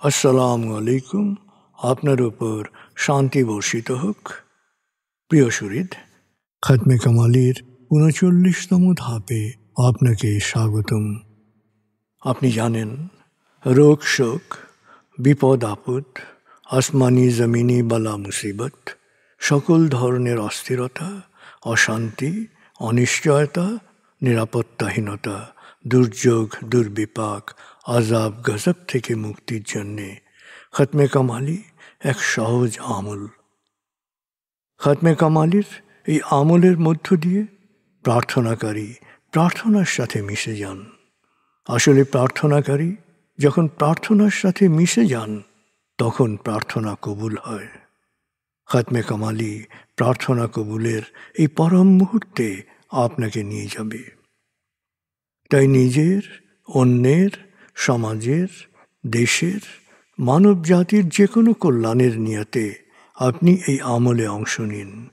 আসসালামু আলাইকুম। আপনার উপর শান্তি বর্ষিত হোক। প্রিয় শরীদ, খাতমে কামালির ৩৯তম ধাপে আপনাকে স্বাগতম। আপনি জানেন, রোগ শোক, বিপদ আপদ, আসমানি জমিনি বালা মুসিবত, সকল ধরনের অস্থিরতা, অশান্তি, অনিশ্চয়তা, নিরাপত্তাহীনতা, দুর্যোগ, দুর্বিপাক, আজাব গজব থেকে মুক্তির জন্যে খতমে কামালি এক সহজ আমল। খতমে কামালির এই আমলের মধ্য দিয়ে প্রার্থনাকারী প্রার্থনার সাথে মিশে যান। আসলে প্রার্থনাকারী যখন প্রার্থনার সাথে মিশে যান তখন প্রার্থনা কবুল হয়। খতমে কামালি প্রার্থনা কবুলের এই পরম মুহূর্তে আপনাকে নিয়ে যাবে। তাই নিজের, অন্যের, সমাজের, দেশের, মানব জাতির যে কোনো কল্যাণের নিয়তে আপনি এই আমলে অংশ নিন।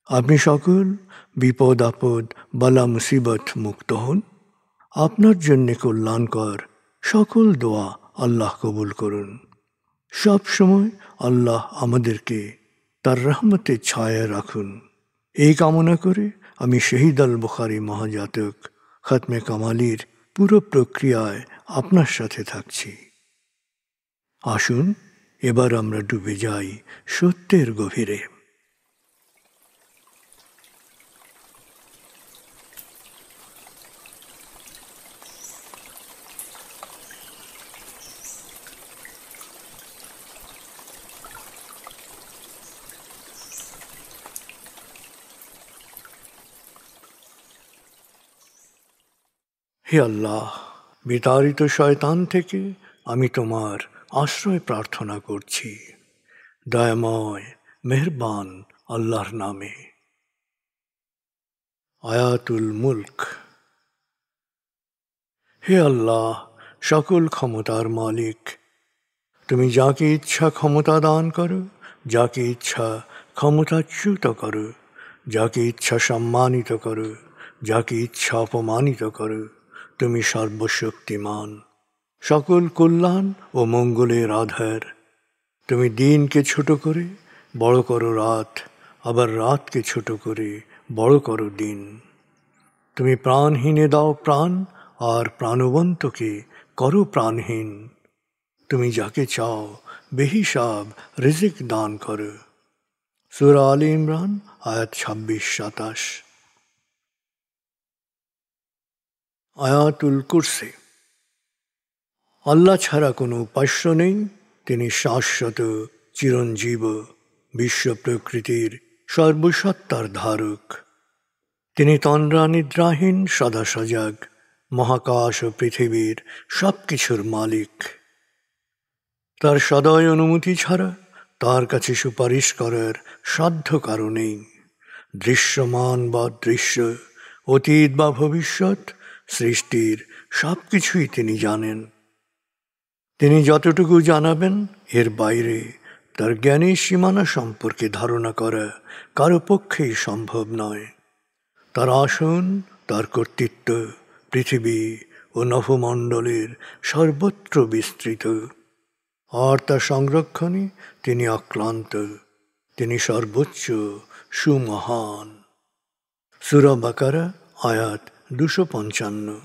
আপনি সকল বিপদ আপদ, বালা মুসিবত মুক্ত হন। আপনার জন্যে কল্যাণকর সকল দোয়া আল্লাহ কবুল করুন। সব সময় আল্লাহ আমাদেরকে তার রহমতের ছায়ায় রাখুন। এই কামনা করে আমি শহীদ আল বুখারী মহাজাতক খতমে কামালির পুরো প্রক্রিয়ায় আপনার সাথে থাকছি। আসুন এবার আমরা ডুবে যাই সত্যের গভীরে। হে আল্লাহ, বিতাড়িত শয়তান থেকে আমি তোমার আশ্রয় প্রার্থনা করছি। দয়াময় মেহেরবান আল্লাহর নামে। আয়াতুল মুলক। হে আল্লাহ, সকল ক্ষমতার মালিক, তুমি যাকে ইচ্ছা ক্ষমতা দান করো, যাকে ইচ্ছা ক্ষমতাচ্যুত করো, যাকে ইচ্ছা সম্মানিত করো, যাকে ইচ্ছা অপমানিত করো। তুমি সর্বশক্তিমান, সকল কল্যাণ ও মঙ্গলের আধার। তুমি দিনকে ছোট করে বড় করো রাত, আবার রাতকে ছোট করে বড় করো দিন। তুমি প্রাণহীনে দাও প্রাণ, আর প্রাণবন্তকে করো প্রাণহীন। তুমি যাকে চাও বেহিসাব রিজিক দান করো। সূরা আলে ইমরান আয়াত ২৬-২৭। আয়াতুল কুরসি। আল্লাহ ছাড়া কোনো উপাস্য নেই। তিনি শাশ্বত, চিরঞ্জীব, বিশ্ব প্রকৃতির সর্বসত্তার ধারক। তিনি তন্দ্রা নিদ্রাহীন, সদা সজাগ, মহাকাশ ও পৃথিবীর সব কিছুর মালিক। তার সদয় অনুমতি ছাড়া তার কাছে সুপারিশ করার সাধ্য কারো নেই। দৃশ্যমান বা দৃশ্য, অতীত বা ভবিষ্যৎ, সৃষ্টির সব কিছুই তিনি জানেন। তিনি যতটুকু জানাবেন এর বাইরে তার জ্ঞানের সীমানা সম্পর্কে ধারণা করা কারো পক্ষেই সম্ভব নয়। তার আসন, তার কর্তৃত্ব পৃথিবী ও নভমণ্ডলের সর্বত্র বিস্তৃত, আর তার সংরক্ষণে তিনি অক্লান্ত। তিনি সর্বোচ্চ, সুমহান। সূরা বাকারা আয়াত ২৫৫।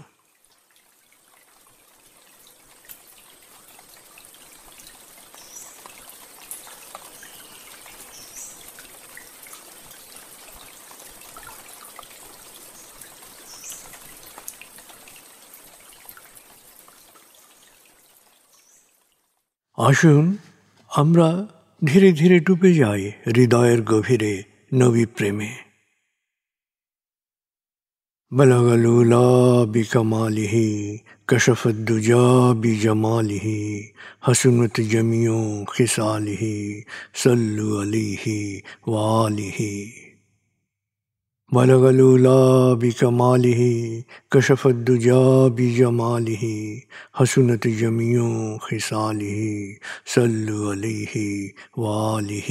আসুন আমরা ধীরে ধীরে ডুবে যাই হৃদয়ের গভীরে নবী প্রেমে। বলগল উলা বিকমালিহি, কশফত দুজা বিজমালিহি, হসনত জমিও খিসালিহি, সল্লু আলাইহি ওয়ালিহি। بلغ العلا بكماله كشف الدجى بجماله حسنت جميع خصاله صلوا عليه وآله।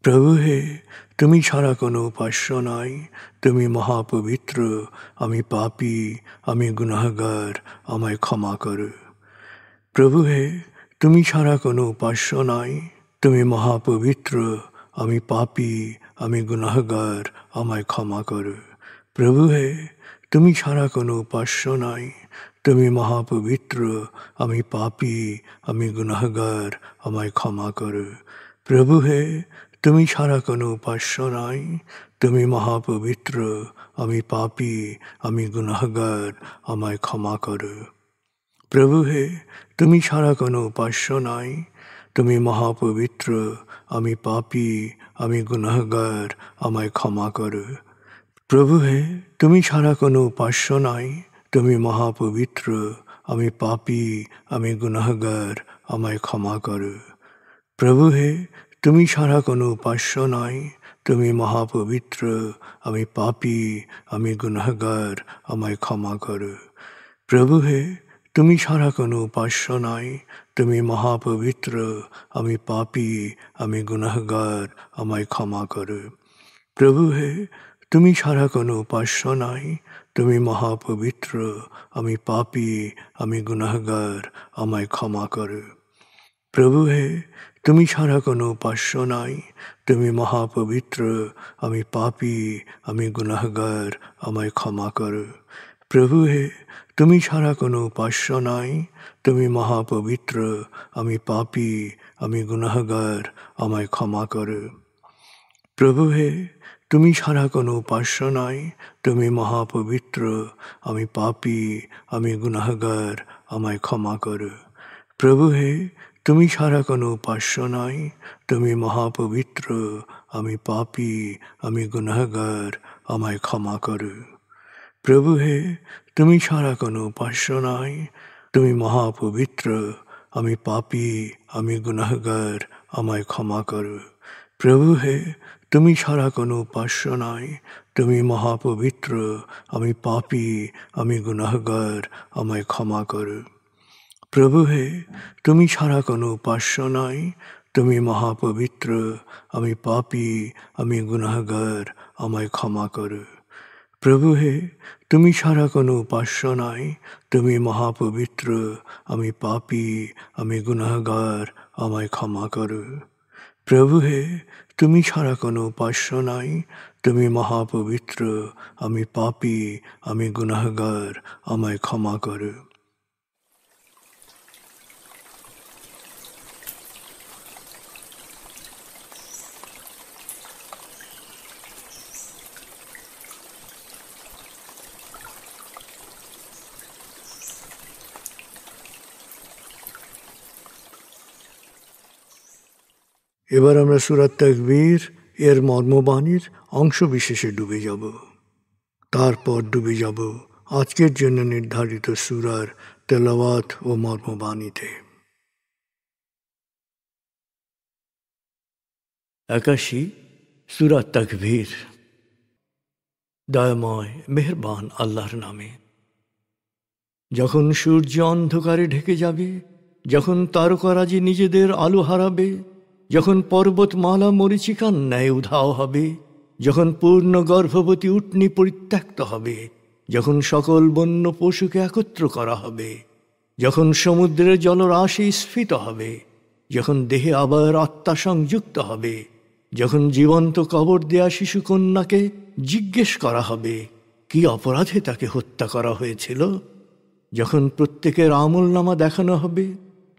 প্রভু হে, তুমি ছাড়া কোনো উপাস্য নাই, তুমি মহাপবিত্র, আমি পাপী, আমি গুনাহগার, আমায় ক্ষমা করো। প্রভু হে, তুমি ছাড়া কোনো উপাস্য নাই, তুমি মহাপবিত্র, আমি পাপী, আমি গুনাহগার, আমায় ক্ষমা করো। প্রভু হে, তুমি ছাড়া কোনো উপাস্য নাই, তুমি মহাপবিত্র, আমি পাপী, আমি গুনাহগার, আমায় ক্ষমা করো। প্রভু হে, তুমি ছাড়া কোনো উপাস্য নাই, তুমি মহাপবিত্র, আমি পাপী, আমি গুনাহগার, আমায় ক্ষমা করো। প্রভু হে, তুমি ছাড়া কোনো উপাস্য নাই, তুমি মহাপবিত্র, আমি পাপী, আমি গুনাহগার, আমায় ক্ষমা করো। প্রভু হে, তুমি ছাড়া কোনো উপাস্য নাই, তুমি মহাপবিত্র, আমি পাপী, আমি গুনাহগার, আমায় ক্ষমা করো। প্রভু হে, তুমি ছাড়া কোনো উপাস্য নাই, তুমি মহাপবিত্র, আমি পাপী, আমি গুনাহগার, আমায় ক্ষমা করো। প্রভু হে, তুমি ছাড়া কোনো উপাস্য নাই, তুমি মহাপবিত্র, আমি পাপী, আমি গুনাহগার, আমায় ক্ষমা করো। প্রভু হে, তুমি ছাড়া কোনো উপাস্য নাই, তুমি মহাপবিত্র, আমি পাপী, আমি গুনাহগার, আমায় ক্ষমা করো। প্রভু হে, তুমি ছাড়া কোনো উপাস্য নাই, তুমি মহাপবিত্র, আমি পাপী, আমি গুনাহগার, আমায় ক্ষমা করো। প্রভু হে, তুমি ছাড়া কোনো উপাস্য নাই, তুমি মহাপবিত্র, আমি পাপী, আমি গুনাহগার, আমায় ক্ষমা করো। প্রভু হে, তুমি ছাড়া কোনো উপাস্য নাই, তুমি মহাপবিত্র, আমি পাপী, আমি গুনাহগার, আমায় ক্ষমা করো। প্রভু হে, তুমি ছাড়া কোনো উপাস্য নাই, তুমি মহাপবিত্র, আমি পাপী, আমি গুনাহগার, আমায় ক্ষমা করো। প্রভু হে, তুমি ছাড়া কোনো উপাস্য নাই, তুমি মহাপবিত্র, আমি পাপী, আমি গুনাহগার, আমায় ক্ষমা করো। প্রভু হে, তুমি ছাড়া কোনো উপাস্য নাই, তুমি মহাপবিত্র, আমি পাপী, আমি গুনাহগার, আমায় ক্ষমা করো। প্রভু হে, তুমি ছাড়া কোনো উপাস্য নাই, তুমি মহাপবিত্র, আমি পাপী, আমি গুনাহগার, আমায় ক্ষমা করো। প্রভু হে, তুমি ছাড়া কোনো উপাস্য নাই, তুমি মহাপবিত্র, আমি পাপী, আমি গুনাহগার, আমায় ক্ষমা করো। প্রভু হে, তুমি ছাড়া কোনো উপাস্য নাই, তুমি মহাপবিত্র, আমি পাপী, আমি গুনাহগার, আমায় ক্ষমা করো। এবার আমরা সূরা তাকবীর এর মর্মবাণীর অংশ বিশেষে ডুবে যাব। তারপর ডুবে যাব আজকের জন্য নির্ধারিত সূরার তেলাওয়াত ও মর্মবাণীতে। 81 সূরা তাকবীর। দয়াময় মেহেরবান আল্লাহর নামে। যখন সূর্য অন্ধকারে ঢেকে যাবে, যখন তারকারাজি নিজেদের আলো হারাবে, যখন পর্বতমালা মরীচিকার ন্যায় উধাও হবে, যখন পূর্ণ গর্ভবতী উটনী পরিত্যক্ত হবে, যখন সকল বন্য পশুকে একত্র করা হবে, যখন সমুদ্রের জলরাশি স্ফীত হবে, যখন দেহে আবার আত্মা সংযুক্ত হবে, যখন জীবন্ত কবর দেয়া শিশুকন্যাকে জিজ্ঞেস করা হবে কি অপরাধে তাকে হত্যা করা হয়েছিল, যখন প্রত্যেকের আমলনামা দেখানো হবে,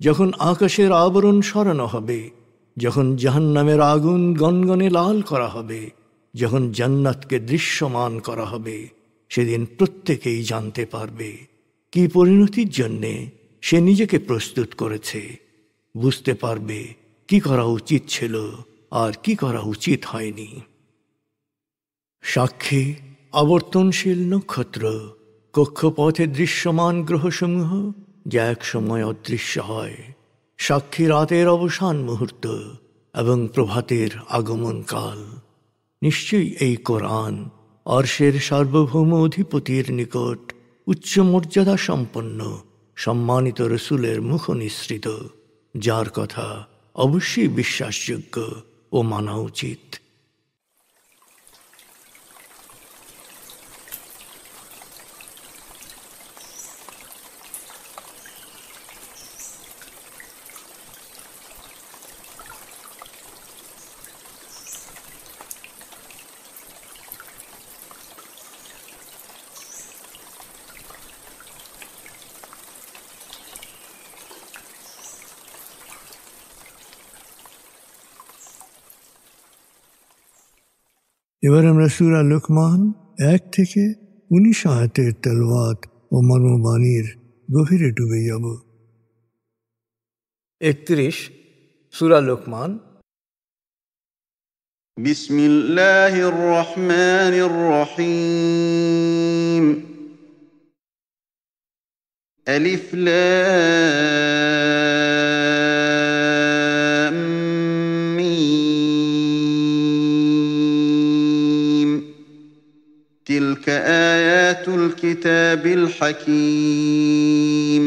যখন আকাশের আবরণ সরানো হবে, যখন জাহান্নামের আগুন গনগনে লাল করা হবে, যখন জান্নাতকে দৃশ্যমান করা হবে, সেদিন প্রত্যেকেই জানতে পারবে কি পরিণতির জন্যে সে নিজেকে প্রস্তুত করেছে, বুঝতে পারবে কি করা উচিত ছিল আর কি করা উচিত হয়নি। সাক্ষী আবর্তনশীল নক্ষত্র, কক্ষপথে দৃশ্যমান গ্রহসমূহ যা এক সময় অদৃশ্য হয়, সাক্ষী রাতের অবসান মুহূর্ত এবং প্রভাতের আগমনকাল। নিশ্চয়ই এই কোরআন আরশের সার্বভৌম অধিপতির নিকট উচ্চ মর্যাদা সম্পন্ন সম্মানিত রসুলের মুখ নিঃসৃত, যার কথা অবশ্যই বিশ্বাসযোগ্য ও মানা উচিত। এবার আমরা সূরা লুকমান 1 থেকে 19 আয়াতের তেলাওয়াত ও মর্মবাণীর গভীরে ডুবে যাব। 31 সূরা লুকমান। বিসমিল্লাহির রহমানির রহিম। আলিফ লাম মিম। তিলকা আয়াতুল কিতাবিল হাকীম।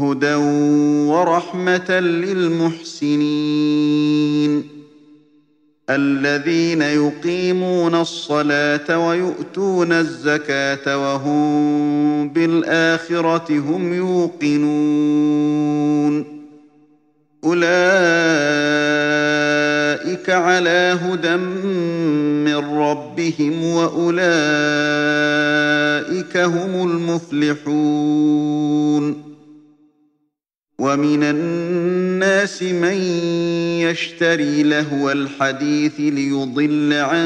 هدى ورحمة للمحسنين الذين يقيمون الصلاة ويؤتون الزكاة وهم بالآخرة هم يوقنون أولئك على هدى من ربهم وأولئك هم المفلحون ومن الناس من يشتري لهو الحديث ليضل عن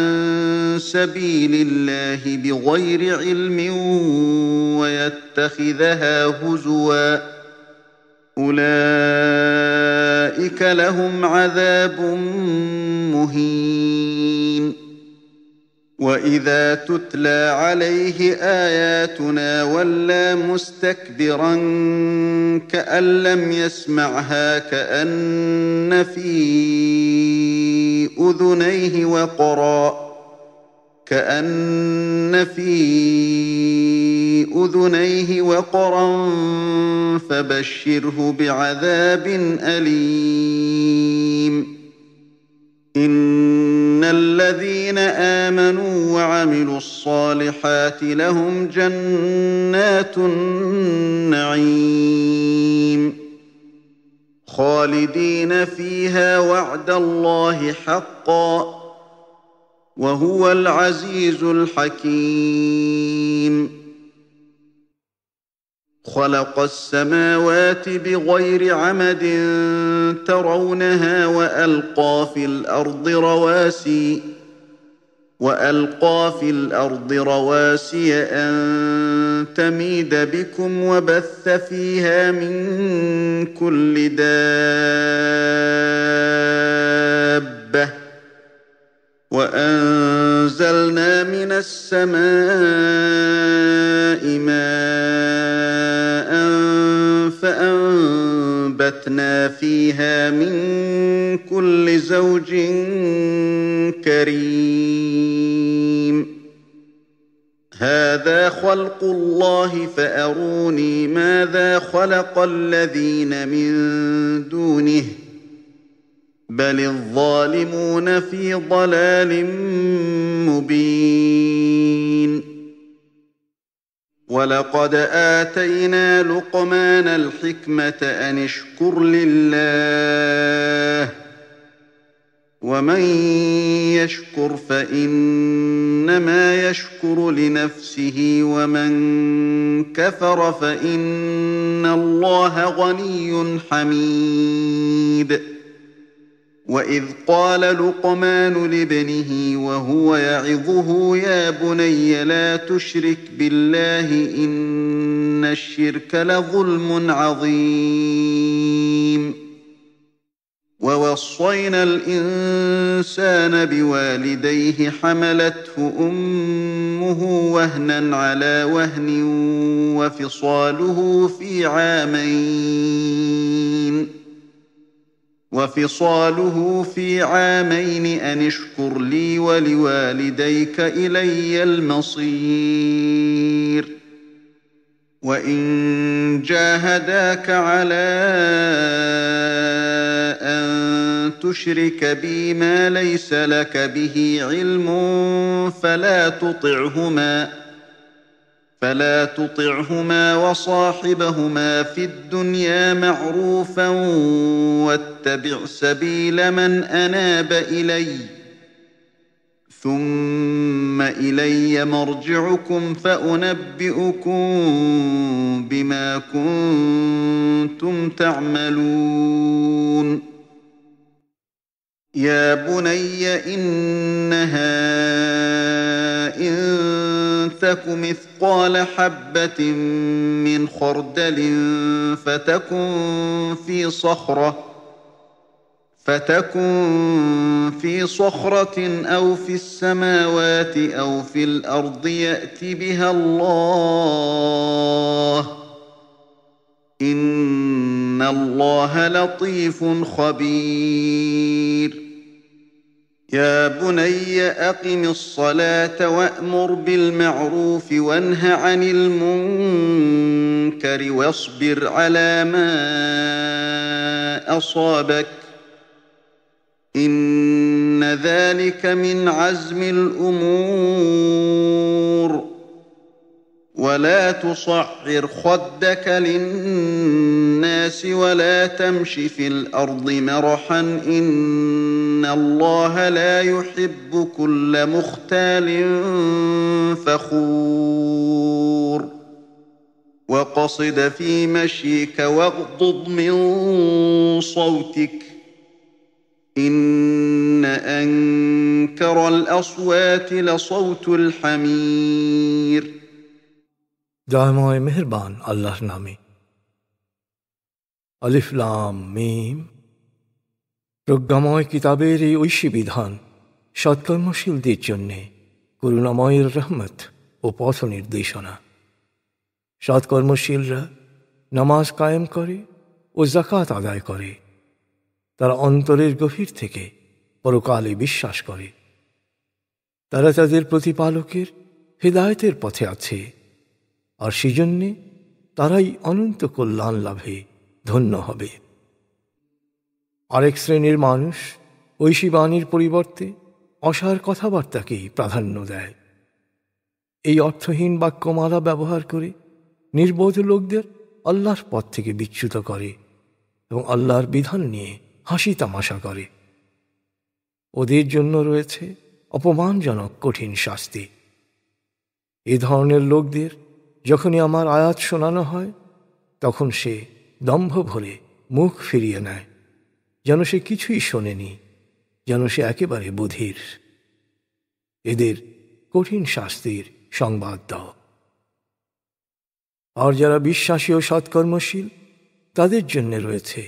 سبيل الله بغير علم ويتخذها هزوا أولئك لهم عذاب مهين وإذا تتلى عليه آياتنا ولى مستكبرا كأن لم يسمعها كأن في أذنيه وقرا فبشره بعذاب أليم إن الذين آمنوا وعملوا الصالحات لهم جنات النعيم خالدين فيها وعد الله حقا وهو العزيز الحكيم خلق السماوات بغير عمد ترونها وألقى في الأرض رواسي أن تميد بكم وبث فيها من كل دابة وأنزلنا من السماء ماء فأنبتنا فيها من كل زوج كريم هذا خلق الله فأروني ماذا خلق الذين من دونه بل الظالمون في ضلال مبين ولقد آتينا لقمان الحكمة أن اشكر لله ومن يشكر فإنما يشكر لنفسه ومن كفر فإن الله غني حميد وإذ قال لقمان لابنه وهو يعظه يا بني لا تشرك بالله إن الشرك لظلم عظيم ووصينا الإنسان بوالديه حملته أمه وهنا على وهن وفصاله في عامين أن اشكر لي ولوالديك إلي المصير وإن جاهداك على أن تشرك بي ما ليس لك به علم فلا تطعهما وصاحبهما في الدنيا معروفا واتبع سبيل من أناب إلي ثم إلي مرجعكم فأنبئكم بما كنتم تعملون يا بني إنها إن تك مثقال حبة من خردل فتكن في صخرة أو في السماوات أو في الأرض يأت بها الله إن الله لطيف خبير يا بني أقم الصلاة وأمر بالمعروف وانه عن المنكر واصبر على ما أصابك إن ذلك من عزم الأمور ولا تصعر خدك للناس ولا تمش في الأرض مرحا إن الله لا يحب كل مختال فخور وقصد في مشيك واغضض من صوتك إن أنكر الأصوات لصوت الحمير দয়াময় মেহেরবান আল্লাহর নামে। আলিফ লাম মিম। প্রজ্ঞাময় কিতাবের এই ঐশী বিধান সৎকর্মশীলদের জন্যে করুণাময়ের রহমত ও পথ নির্দেশনা। সৎকর্মশীলরা নামাজ কায়েম করে ও যাকাত আদায় করে। তারা অন্তরের গভীর থেকে পরকালে বিশ্বাস করে। তারা তাদের প্রতিপালকের হেদায়েতের পথে আছে, আর সেজন্যে তারাই অনন্ত কল্যাণ লাভে ধন্য হবে। আরেক শ্রেণীর মানুষ ঐশী বাণীর পরিবর্তে অসার কথাবার্তাকেই প্রাধান্য দেয়। এই অর্থহীন বাক্যমালা ব্যবহার করে নির্বোধ লোকদের আল্লাহর পথ থেকে বিচ্যুত করে এবং আল্লাহর বিধান নিয়ে হাসি তামাশা করে। ওদের জন্য রয়েছে অপমানজনক কঠিন শাস্তি। এ ধরনের লোকদের যখনই আমার আয়াত শোনানো হয় তখন সে দম্ভ ভরে মুখ ফিরিয়ে নেয়, যেন সে কিছুই শোনেনি, যেন সে একেবারে বধির। এদের কঠিন শাস্তির সংবাদ দাও। আর যারা বিশ্বাসী ও সৎকর্মশীল তাদের জন্য রয়েছে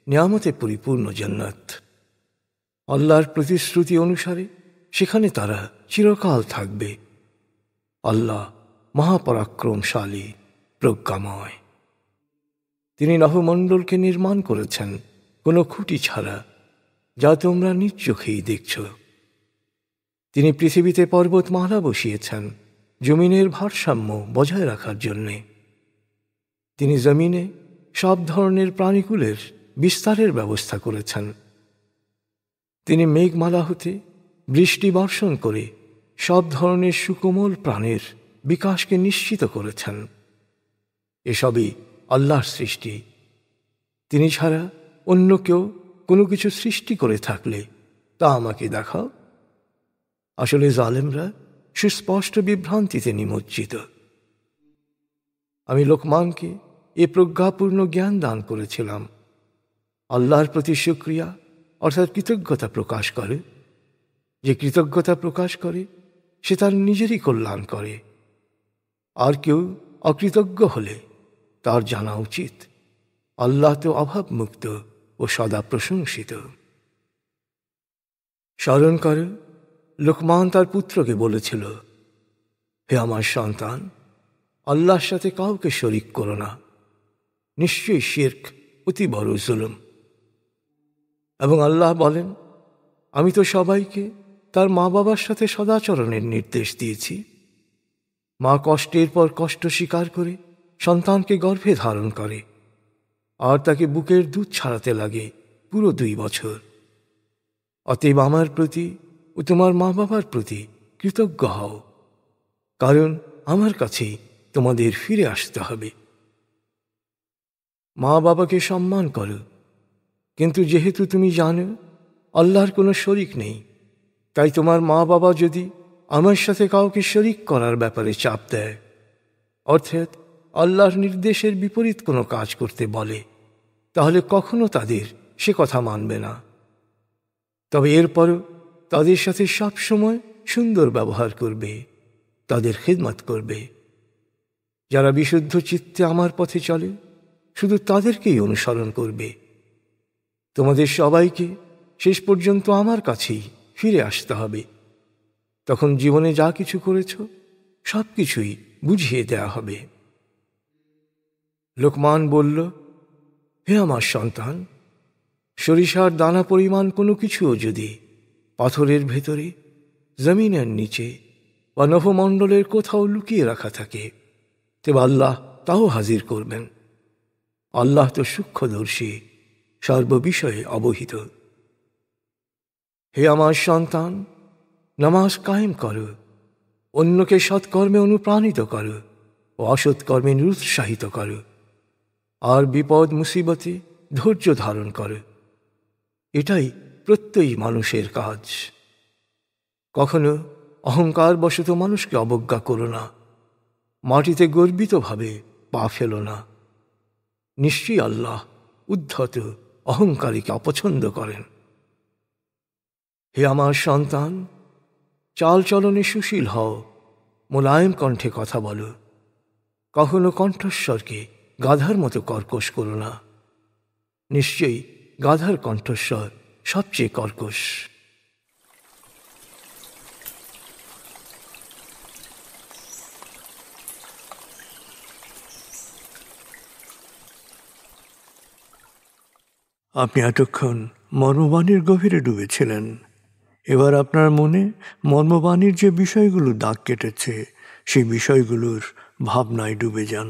নিয়ামতে পরিপূর্ণ জান্নাত। আল্লাহর প্রতিশ্রুতি অনুসারে সেখানে তারা চিরকাল থাকবে। আল্লাহ মহাপরাক্রমশালী, প্রজ্ঞাময়। তিনি নভমণ্ডলকে নির্মাণ করেছেন কোনো খুঁটি ছাড়া, যা তোমরা নিজ চোখেই দেখছ। তিনি পৃথিবীতে পর্বতমালা বসিয়েছেন জমিনের ভারসাম্য বজায় রাখার জন্যে। তিনি জমিনে সব ধরনের প্রাণীকুলের বিস্তারের ব্যবস্থা করেছেন। তিনি মেঘমালা হতে বৃষ্টি বর্ষণ করে সব ধরনের সুকোমল প্রাণের বিকাশকে নিশ্চিত করেছেন। এসবই আল্লাহর সৃষ্টি। তিনি ছাড়া অন্য কেউ কোনো কিছু সৃষ্টি করে থাকলে তা আমাকে দেখাও। আসলে জালেমরা সুস্পষ্ট বিভ্রান্তিতে নিমজ্জিত। আমি লোকমানকে এ প্রজ্ঞাপূর্ণ জ্ঞান দান করেছিলাম। আল্লাহর প্রতি শুকরিয়া অর্থাৎ কৃতজ্ঞতা প্রকাশ করে। যে কৃতজ্ঞতা প্রকাশ করে সে তার নিজেরই কল্যাণ করে। আর কেউ অকৃতজ্ঞ হলে তার জানা উচিত আল্লাহ তো অভাবমুক্ত ও সদা প্রশংসিত। স্মরণ করে লোকমান তার পুত্রকে বলেছিল, হে আমার সন্তান, আল্লাহর সাথে কাউকে শরিক করো না। নিশ্চয়ই শিরক অতি বড় জুলুম। এবং আল্লাহ বলেন, আমি তো সবাইকে তার মা বাবার সাথে সদাচরণের নির্দেশ দিয়েছি। মা কষ্টের পর কষ্ট স্বীকার করে সন্তানকে গর্ভে ধারণ করে আর তাকে বুকের দুধ ছাড়াতে লাগে পুরো 2 বছর। অতএব আমার প্রতি ও তোমার মা বাবার প্রতি কৃতজ্ঞ হও, কারণ আমার কাছেই তোমাদের ফিরে আসতে হবে। মা বাবাকে সম্মান করো, কিন্তু যেহেতু তুমি জানো আল্লাহর কোনো শরিক নেই, তাই তোমার মা বাবা যদি আমার সাথে কাউকে শরিক করার ব্যাপারে চাপ দেয়, অর্থাৎ আল্লাহর নির্দেশের বিপরীত কোনো কাজ করতে বলে, তাহলে কখনো তাদের সে কথা মানবে না। তবে এরপরও তাদের সাথে সব সময় সুন্দর ব্যবহার করবে, তাদের খিদমত করবে। যারা বিশুদ্ধ চিত্তে আমার পথে চলে শুধু তাদেরকেই অনুসরণ করবে। তোমাদের সবাইকে শেষ পর্যন্ত আমার কাছেই ফিরে আসতে হবে। তখন জীবনে যা কিছু করেছ সব কিছুই বুঝিয়ে দেয়া হবে। লোকমান বলল, হে আমার সন্তান, সরিষার দানা পরিমাণ কোনো কিছুও যদি পাথরের ভেতরে, জমিনের নিচে বা নভমণ্ডলের কোথাও লুকিয়ে রাখা থাকে, তবে আল্লাহ তাও হাজির করবেন। আল্লাহ তো সূক্ষ্মদর্শী, সর্ববিষয়ে অবহিত। হে আমার সন্তান, নামাজ কায়েম করো, অন্যকে সৎকর্মে অনুপ্রাণিত করো ও অসৎকর্মে নিরুৎসাহিত করো, আর বিপদ মুসিবতে ধৈর্য ধারণ করো। এটাই প্রত্যয়ী মানুষের কাজ। কখনো অহংকারবশত মানুষকে অবজ্ঞা করো না, মাটিতে গর্বিতভাবে পা ফেলো না। নিশ্চয়ই আল্লাহ উদ্ধত অহংকারীকে অপছন্দ করেন। হে আমার সন্তান, চালচলনে সুশীল হও, মোলায়েম কণ্ঠে কথা বলো। কখনো কণ্ঠস্বরকে গাধার মতো কর্কশ করো না। নিশ্চয়ই গাধার কণ্ঠস্বর সবচেয়ে কর্কশ। আপনি এতক্ষণ মর্মবাণীর গভীরে ডুবেছিলেন। এবার আপনার মনে মর্মবাণীর যে বিষয়গুলো দাগ কেটেছে সেই বিষয়গুলোর ভাবনায় ডুবে যান।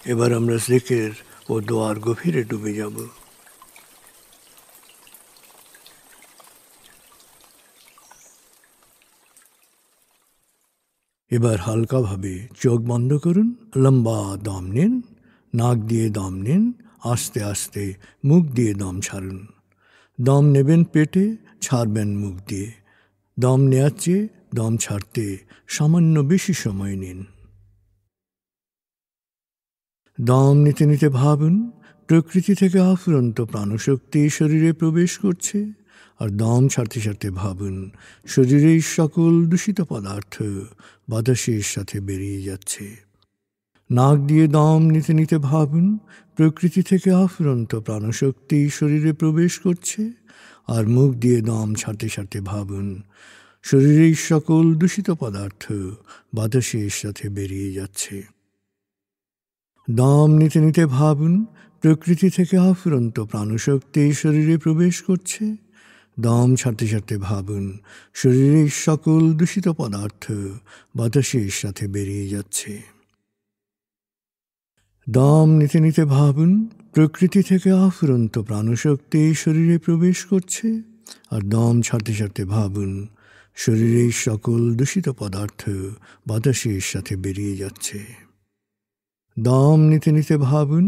এবার আমরা জিকির ও দোয়ার গভীরে ডুবে যাব। এবার হালকাভাবে চোখ বন্ধ করুন, লম্বা দম নিন, নাক দিয়ে দম নিন, আস্তে আস্তে মুখ দিয়ে দম ছাড়ুন। দম নেবেন পেটে, ছাড়বেন মুখ দিয়ে। দম নেওয়ার চেয়ে দম ছাড়তে সামান্য বেশি সময় নিন। দম নিতে নিতে ভাবুন প্রকৃতি থেকে অফুরন্ত প্রাণশক্তি শরীরে প্রবেশ করছে, আর দম ছাড়তে ছাড়তে ভাবুন শরীরের সকল দূষিত পদার্থ বাতাসের সাথে বেরিয়ে যাচ্ছে। নাক দিয়ে দম নিতে নিতে ভাবুন প্রকৃতি থেকে অফুরন্ত প্রাণশক্তি শরীরে প্রবেশ করছে, আর মুখ দিয়ে দম ছাড়তে ছাড়তে ভাবুন শরীরের সকল দূষিত পদার্থ বাতাসের সাথে বেরিয়ে যাচ্ছে। দম নিতে নিতে ভাবুন প্রকৃতি থেকে অফুরন্ত প্রাণশক্তি শরীরে প্রবেশ করছে। দম ছাড়তে ছাড়তে ভাবুন শরীরের সকল দূষিত পদার্থ বাতাসের সাথে বেরিয়ে যাচ্ছে। দম নিতে নিতে ভাবুন প্রকৃতি থেকে অফুরন্ত প্রাণশক্তি শরীরে প্রবেশ করছে, আর দম ছাড়তে ছাড়তে ভাবুন শরীরের সকল দূষিত পদার্থ বাতাসের সাথে বেরিয়ে যাচ্ছে। দম নিতে নিতে ভাবুন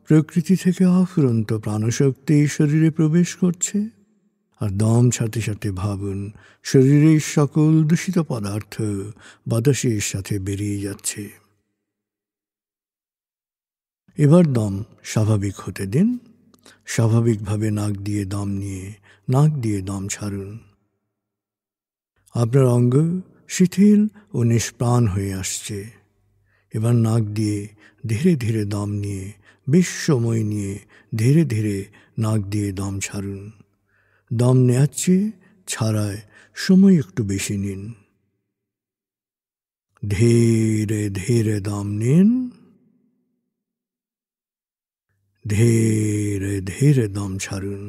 প্রকৃতি থেকে অফুরন্ত প্রাণশক্তি শরীরে প্রবেশ করছে, আর দম ছাড়তে ছাড়তে ভাবুন শরীরের সকল দূষিত পদার্থ বাতাসের সাথে বেরিয়ে যাচ্ছে। এবার দম স্বাভাবিক হতে দিন। স্বাভাবিকভাবে নাক দিয়ে দম নিয়ে নাক দিয়ে দম ছাড়ুন। আপনার অঙ্গ শিথিল ও নিষ্প্রাণ হয়ে আসছে। এবার নাক দিয়ে ধীরে ধীরে দম নিয়ে বেশ সময় নিয়ে ধীরে ধীরে নাক দিয়ে দম ছাড়ুন। দম নেওয়ার চেয়ে ছাড়ায় সময় একটু বেশি নিন। ধীরে ধীরে দম নিন, ধীরে ধীরে দম ছাড়ুন।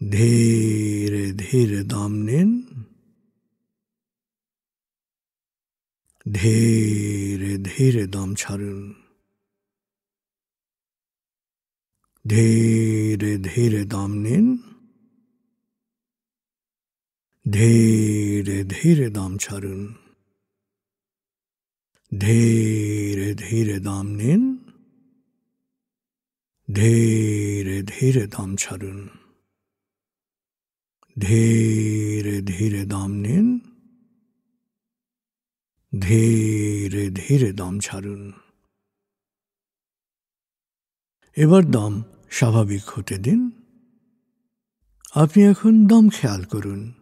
ধীরে ধীরে দম নিন, ধীরে ধীরে দম ছাড়ুন। ধীরে ধীরে দম নিন, ধীরে ধীরে দম ছাড়ুন। ধীরে ধীরে দম নিন, ধীরে ধীরে দম ছাড়ুন। ধীরে ধীরে দম নিন, ধীরে ধীরে দম ছাড়ুন। এবার দম স্বাভাবিক হতে দিন। আপনি এখন দম খেয়াল করুন।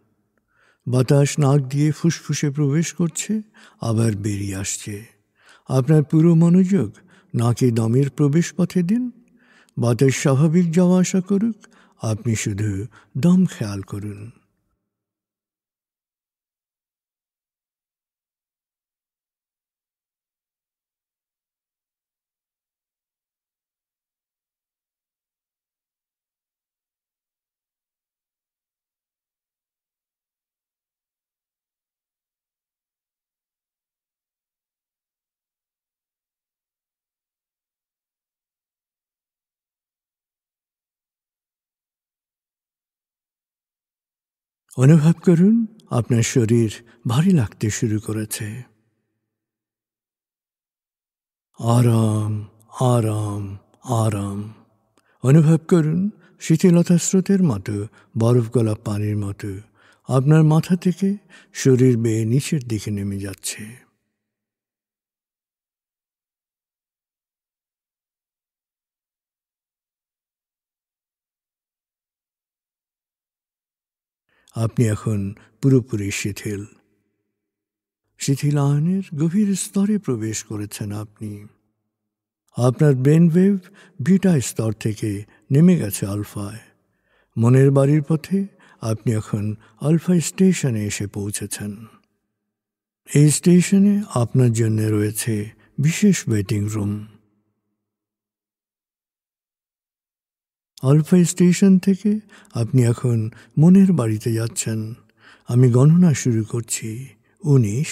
বাতাস নাক দিয়ে ফুসফুসে প্রবেশ করছে, আবার বেরিয়ে আসছে। আপনার পুরো মনোযোগ নাকে দমের প্রবেশ পথে দিন। বাতাস স্বাভাবিক যাওয়া আসা করুক, আপনি শুধু দম খেয়াল করুন। অনুভব করুন আপনার শরীর ভারী লাগতে শুরু করেছে। আরাম আরাম আরাম অনুভব করুন শিথিলতা স্রোতের মতো, বরফ গলা পানির মতো আপনার মাথা থেকে শরীর বেয়ে নিচের দিকে নেমে যাচ্ছে। আপনি এখন পুরোপুরি শিথিল। শিথিলায়নের গভীর স্তরে প্রবেশ করেছেন আপনি। আপনার ব্রেনওয়েভ বিটা স্তর থেকে নেমে গেছে আলফায়। মনের বাড়ির পথে আপনি এখন আলফা স্টেশনে এসে পৌঁছেছেন। এই স্টেশনে আপনার জন্য রয়েছে বিশেষ ওয়েটিং রুম। আলফা স্টেশন থেকে আপনি এখন মনের বাড়িতে যাচ্ছেন। আমি গণনা শুরু করছি। 19,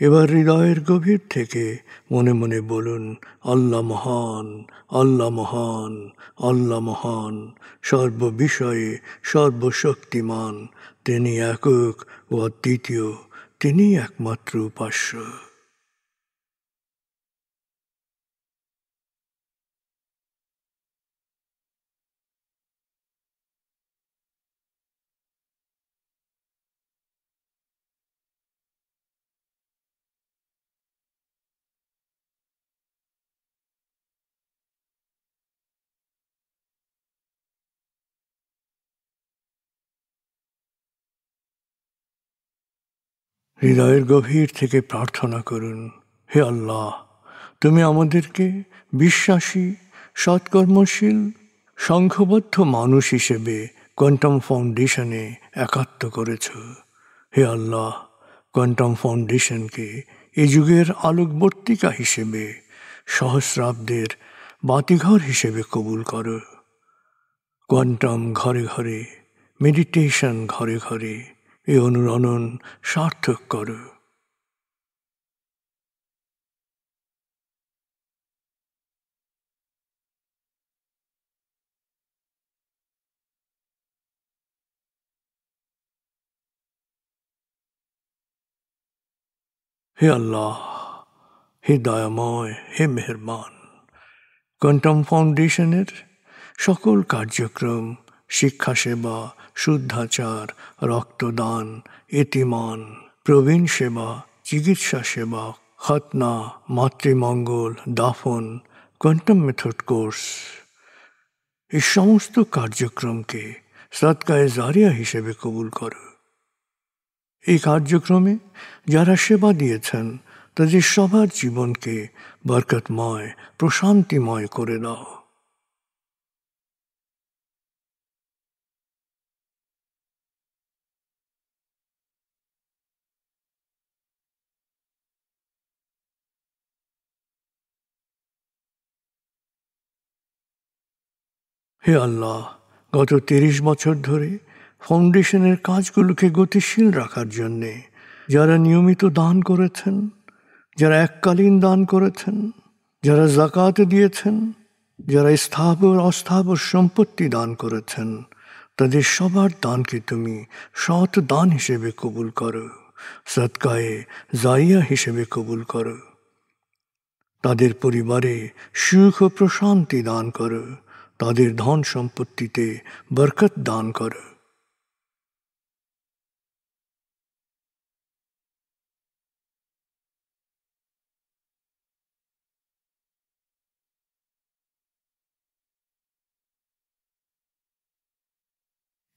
এবার হৃদয়ের গভীর থেকে মনে মনে বলুন, আল্লাহ মহান, আল্লাহ মহান, আল্লাহ মহান, সর্ববিষয়ে সর্বশক্তিমান, তিনি একক ও অদ্বিতীয়, তিনি একমাত্র উপাস্য। হৃদয়ের গভীর থেকে প্রার্থনা করুন, হে আল্লাহ, তুমি আমাদেরকে বিশ্বাসী, সৎকর্মশীল, সংঘবদ্ধ মানুষ হিসেবে কোয়ান্টাম ফাউন্ডেশনে একাত্ম করেছ। হে আল্লাহ, কোয়ান্টাম ফাউন্ডেশনকে এ যুগের আলোকবর্তিকা হিসেবে, সহস্রাব্দের বাতিঘর হিসেবে কবুল করো। কোয়ান্টাম ঘরে ঘরে, মেডিটেশন ঘরে ঘরে, এ অনুরণন সার্থক করো। হে আল্লাহ, হে দয়াময়, হে মেহেরবান, কোয়ান্টাম ফাউন্ডেশনের সকল কার্যক্রম, শিক্ষা সেবা, শুদ্ধাচার, রক্তদান, এতিমান, প্রবীণ সেবা, চিকিৎসা সেবা, খতনা, মাতৃমঙ্গল, দাফন, কোয়ান্টাম মেথড কোর্স, এই সমস্ত কার্যক্রমকে সদকায়ে জারিয়া হিসেবে কবুল করো। এই কার্যক্রমে যারা সেবা দিয়েছেন তাদের সবার জীবনকে বরকতময়, প্রশান্তিময় করে দাও। হে আল্লাহ, গত ৩০ বছর ধরে ফাউন্ডেশনের কাজগুলোকে গতিশীল রাখার জন্যে যারা নিয়মিত দান করেছেন, যারা এককালীন দান করেছেন, যারা জাকাত দিয়েছেন, যারা স্থাবর অস্থাবর সম্পত্তি দান করেছেন, তাদের সবার দানকে তুমি সৎ দান হিসেবে কবুল করো, সদকায়ে জারিয়া হিসেবে কবুল করো। তাদের পরিবারে সুখ ও প্রশান্তি দান করো, তাদের ধন সম্পত্তিতে বরকত দান করো।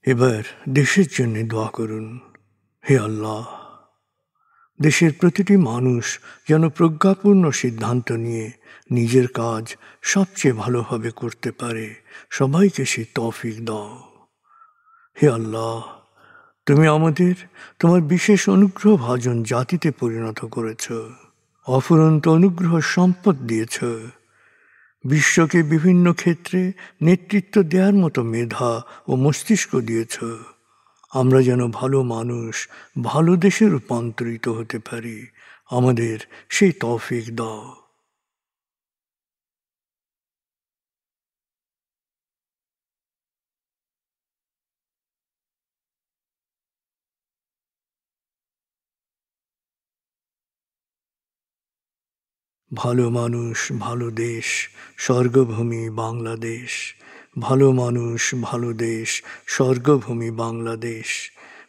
এবার দেশের জন্য দোয়া করুন। হে আল্লাহ, দেশের প্রতিটি মানুষ যেন প্রজ্ঞাপূর্ণ সিদ্ধান্ত নিয়ে নিজের কাজ সবচেয়ে ভালোভাবে করতে পারে, সবাইকে সে তৌফিক দাও। হে আল্লাহ, তুমি আমাদের তোমার বিশেষ অনুগ্রহ ভাজন জাতিতে পরিণত করেছ, অফুরন্ত অনুগ্রহ সম্পদ দিয়েছ, বিশ্বকে বিভিন্ন ক্ষেত্রে নেতৃত্ব দেওয়ার মতো মেধা ও মস্তিষ্ক দিয়েছ। আমরা যেন ভালো মানুষ, ভালো দেশে রূপান্তরিত হতে পারি, আমাদের সেই তৌফিক দাও। ভালো মানুষ, ভালো দেশ, স্বর্গভূমি বাংলাদেশ। ভালো মানুষ, ভালো দেশ, স্বর্গভূমি বাংলাদেশ।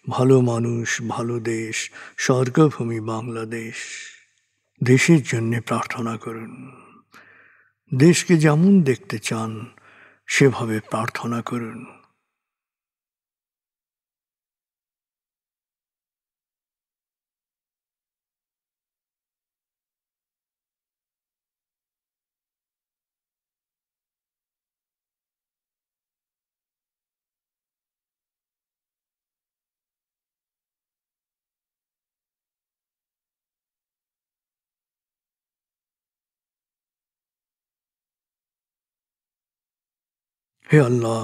ভালো মানুষ, ভালো দেশ, স্বর্গভূমি বাংলাদেশ। দেশের জন্যে প্রার্থনা করুন। দেশকে যেমন দেখতে চান সেভাবে প্রার্থনা করুন। হে আল্লাহ,